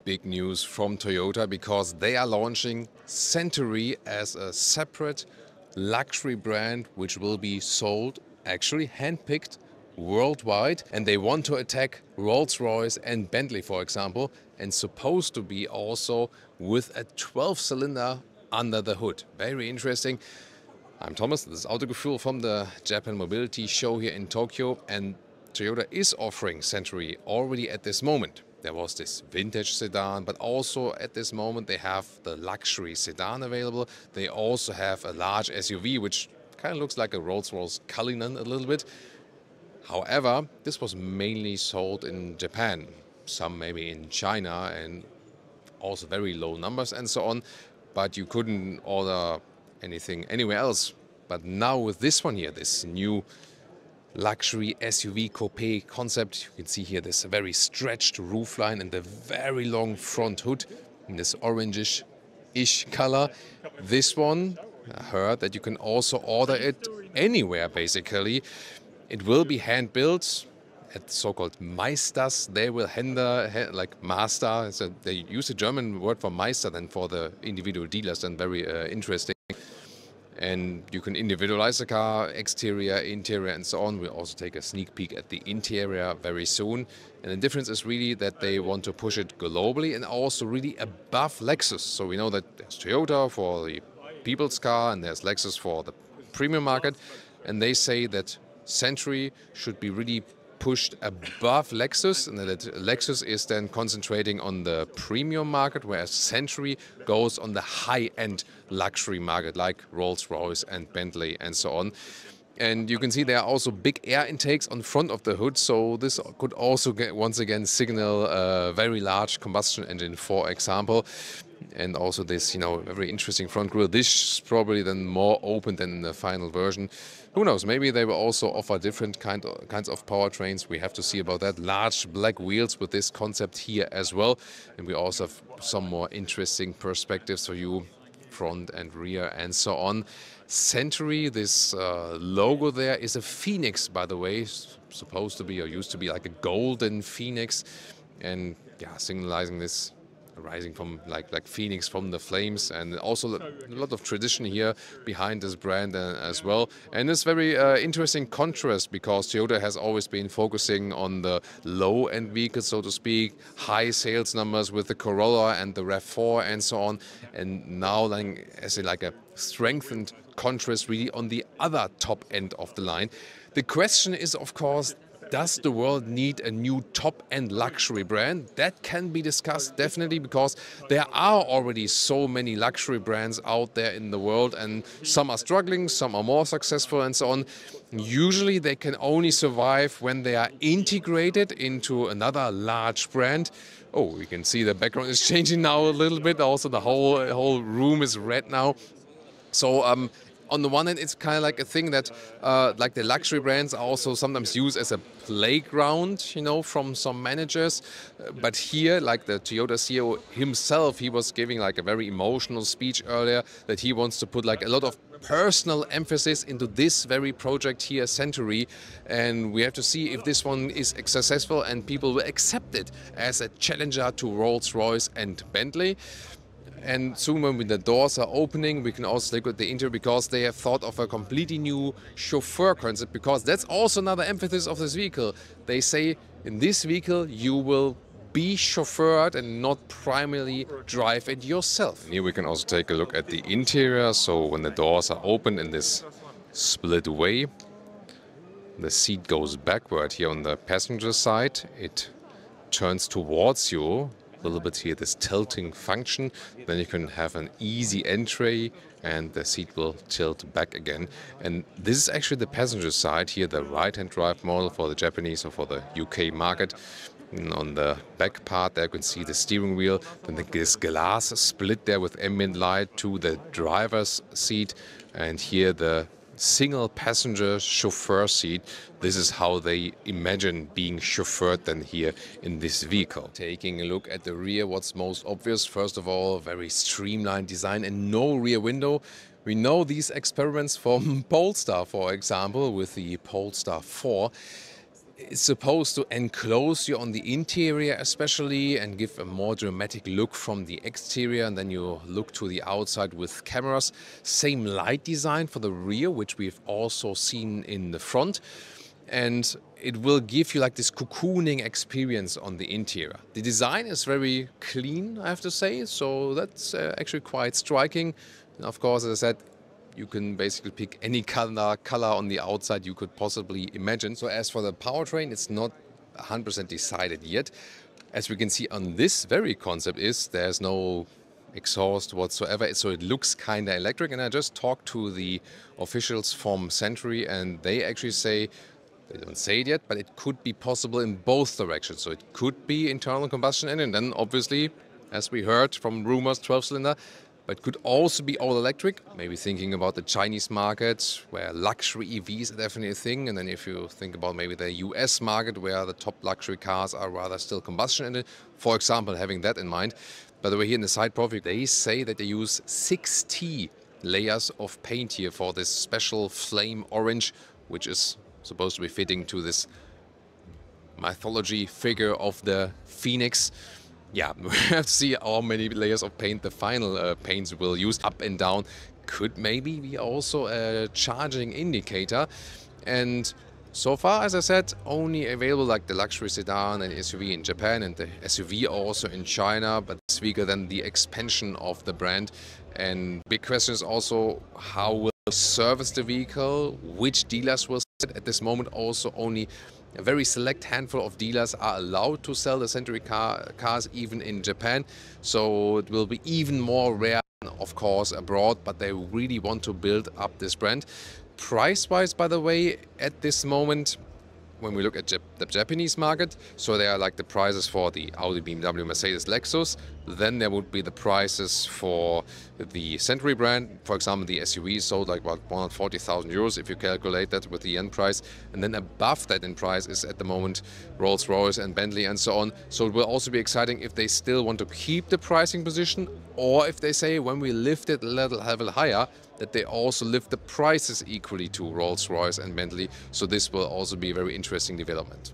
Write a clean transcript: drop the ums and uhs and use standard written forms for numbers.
big news from Toyota because they are launching Century as a separate luxury brand which will be sold, actually handpicked, worldwide, and they want to attack Rolls-Royce and Bentley, for example, and supposed to be also with a 12-cylinder under the hood. Very interesting. I'm Thomas, this is Autogefühl from the Japan Mobility Show here in Tokyo, and Toyota is offering Century already at this moment. There was this vintage sedan, but also at this moment they have the luxury sedan available. They also have a large SUV, which kind of looks like a Rolls-Royce Cullinan a little bit. However, this was mainly sold in Japan, some maybe in China, and also very low numbers and so on. But you couldn't order anything anywhere else. But now with this one here, this new luxury SUV coupe concept, you can see here this very stretched roofline and the very long front hood in this orangish-ish color. This one, I heard that you can also order it anywhere basically. It will be hand-built at so-called Meisters. They will like master. So they use a German word for Meister than for the individual dealers, and very interesting. And you can individualize the car, exterior, interior, and so on. We'll also take a sneak peek at the interior very soon. And the difference is really that they want to push it globally and also really above Lexus. So we know that there's Toyota for the people's car and there's Lexus for the premium market. And they say that Century should be really pushed above Lexus, and that Lexus is then concentrating on the premium market, whereas Century goes on the high-end luxury market like Rolls-Royce and Bentley and so on. And you can see there are also big air intakes on front of the hood, so this could also once again signal a very large combustion engine, for example. And also this, very interesting front grille. This is probably then more open than in the final version. Who knows, maybe they will also offer different kinds of powertrains. We have to see about that. Large black wheels with this concept here as well. And we also have some more interesting perspectives for you, front and rear and so on. Century, this logo there is a phoenix, by the way, supposed to be or used to be like a golden phoenix, and yeah, signalizing this rising from like phoenix from the flames, and also a lot of tradition here behind this brand as well. And it's very interesting contrast, because Toyota has always been focusing on the low-end vehicles, so to speak, high sales numbers with the Corolla and the RAV4 and so on, and now as like a strengthened contrast really on the other top end of the line. The question is, of course, does the world need a new top-end luxury brand? That can be discussed definitely, because there are already so many luxury brands out there in the world, and some are struggling, some are more successful and so on. Usually they can only survive when they are integrated into another large brand. Oh, we can see the background is changing now a little bit. Also the whole room is red now. So on the one hand, it's kind of like a thing that like the luxury brands are also sometimes used as a playground, from some managers. But here, like the Toyota CEO himself, he was giving like a very emotional speech earlier that he wants to put like a lot of personal emphasis into this very project here, Century. And we have to see if this one is successful and people will accept it as a challenger to Rolls-Royce and Bentley. And soon when the doors are opening, we can also look at the interior, because they have thought of a completely new chauffeur concept, because that's also another emphasis of this vehicle. They say in this vehicle you will be chauffeured and not primarily drive it yourself. And here we can also take a look at the interior. So when the doors are open in this split way, the seat goes backward here on the passenger side. It turns towards you. A little bit here, this tilting function. Then you can have an easy entry and the seat will tilt back again. And this is actually the passenger side here, the right-hand drive model for the Japanese or for the UK market. And on the back part there you can see the steering wheel, then this glass split there with ambient light to the driver's seat, and here the single passenger chauffeur seat. This is how they imagine being chauffeured then here in this vehicle. Taking a look at the rear, what's most obvious? First of all, very streamlined design and no rear window. We know these experiments from Polestar, for example, with the Polestar 4. It's supposed to enclose you on the interior especially and give a more dramatic look from the exterior, and then you look to the outside with cameras. Same light design for the rear, which we've also seen in the front. And it will give you like this cocooning experience on the interior. The design is very clean, I have to say, so that's actually quite striking. And of course, as I said, you can basically pick any color on the outside you could possibly imagine. So as for the powertrain, it's not 100% decided yet. As we can see on this very concept there's no exhaust whatsoever, so it looks kind of electric. And I just talked to the officials from Century, and they actually say, they don't say it yet, but it could be possible in both directions. So it could be internal combustion engine, and then obviously, as we heard from rumors, 12-cylinder, but it could also be all electric. Maybe thinking about the Chinese market, where luxury EVs are definitely a thing. And then if you think about maybe the US market, where the top luxury cars are rather still combustion engine, for example, having that in mind. By the way, here in the side profile, they say that they use 60 layers of paint here for this special flame orange, which is supposed to be fitting to this mythology figure of the Phoenix. Yeah, we have to see how many layers of paint the final paints will use. Up and down could maybe be also a charging indicator. And so far, as I said, only available like the luxury sedan and SUV in Japan, and the SUV also in China, but this weaker than the expansion of the brand. And big question is also, how will service the vehicle, which dealers will sell it. At this moment also only a very select handful of dealers are allowed to sell the Century cars even in Japan, so it will be even more rare, of course, abroad, but they really want to build up this brand. Price-wise, by the way, at this moment, when we look at the Japanese market, so there are like the prices for the Audi, BMW, Mercedes, Lexus. Then there would be the prices for the Century brand. For example, the SUV sold like about 140,000 euros if you calculate that with the end price. And then above that in price is at the moment Rolls-Royce and Bentley and so on. So it will also be exciting if they still want to keep the pricing position, or if they say when we lift it a level higher, that they also lift the prices equally to Rolls-Royce and Bentley. So this will also be a very interesting development.